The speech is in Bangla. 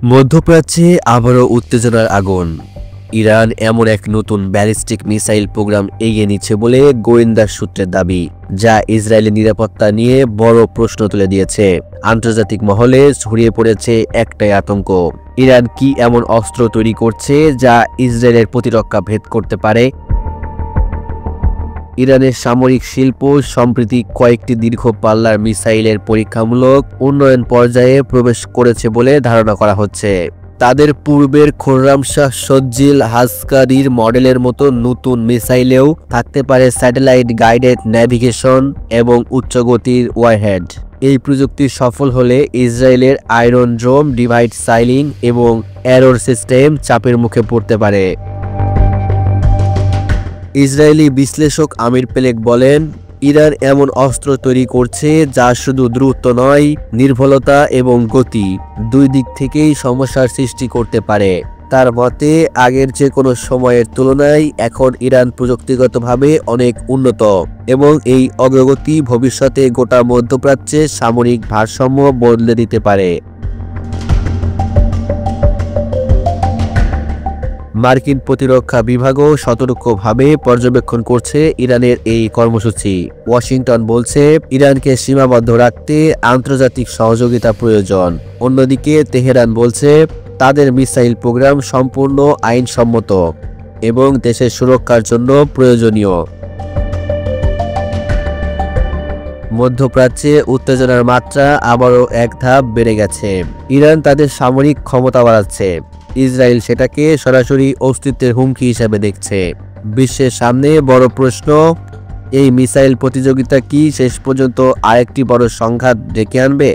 মধ্যপ্রাচ্যে আবারও উত্তেজনার আগুন। ইরান এমন এক নতুন ব্যালিস্টিক মিসাইল প্রোগ্রাম এগিয়ে নিচ্ছে বলে গোয়েন্দা সূত্রের দাবি, যা ইসরায়েলের নিরাপত্তা নিয়ে বড় প্রশ্ন তুলে দিয়েছে। আন্তর্জাতিক মহলে ছড়িয়ে পড়েছে একটাই আতঙ্ক, ইরান কি এমন অস্ত্র তৈরি করছে যা ইসরায়েলের প্রতিরক্ষা ভেদ করতে পারে। ইরানের সামরিক শিল্প সম্প্রতি কয়েকটি দীর্ঘ পাল্লার মিসাইলের পরীক্ষামূলক উন্নয়ন পর্যায়ে প্রবেশ করেছে বলে ধারণা করা হচ্ছে। তাদের পূর্বের খোররামশাহ সজ্জিল হাসকারির মডেলের মতো নতুন মিসাইলেও থাকতে পারে স্যাটেলাইট গাইডেড ন্যাভিগেশন এবং উচ্চগতির ওয়ারহেড। এই প্রযুক্তি সফল হলে ইসরায়েলের আয়রন ড্রোম ডিভাইড সাইলিং এবং অ্যারোর সিস্টেম চাপের মুখে পড়তে পারে। ইসরায়েলি বিশ্লেষক আমির পেলেক বলেন, ইরান এমন অস্ত্র তৈরি করছে যা শুধু দ্রুত নয়, নির্ভুলতা এবং গতি দুই দিক থেকেই সমস্যার সৃষ্টি করতে পারে। তার মতে, আগের যে কোনো সময়ের তুলনায় এখন ইরান প্রযুক্তিগতভাবে অনেক উন্নত এবং এই অগ্রগতি ভবিষ্যতে গোটা মধ্যপ্রাচ্যে সামরিক ভারসাম্য বদলে দিতে পারে। মার্কিন প্রতিরক্ষা বিভাগও সতর্কভাবে পর্যবেক্ষণ করছে ইরানের এই কর্মসূচি। ওয়াশিংটন বলছে, ইরানকে সীমাবদ্ধ রাখতে আন্তর্জাতিক সহযোগিতা প্রয়োজন। অন্যদিকে তেহরান বলছে, তাদের মিসাইল প্রোগ্রাম সম্পূর্ণ আইনসম্মত এবং দেশের সুরক্ষার জন্য প্রয়োজনীয়। মধ্যপ্রাচ্যে উত্তেজনার মাত্রা আবারও এক ধাপ বেড়ে গেছে। ইরান তাদের সামরিক ক্ষমতা বাড়াচ্ছে, ইসরায়েল সেটাকে সরাসরি অস্তিত্বের হুমকি হিসাবে দেখছে। বিশ্বের সামনে বড় প্রশ্ন, এই মিসাইল প্রতিযোগিতা কি শেষ পর্যন্ত আরেকটি বড় সংঘাত ডেকে আনবে?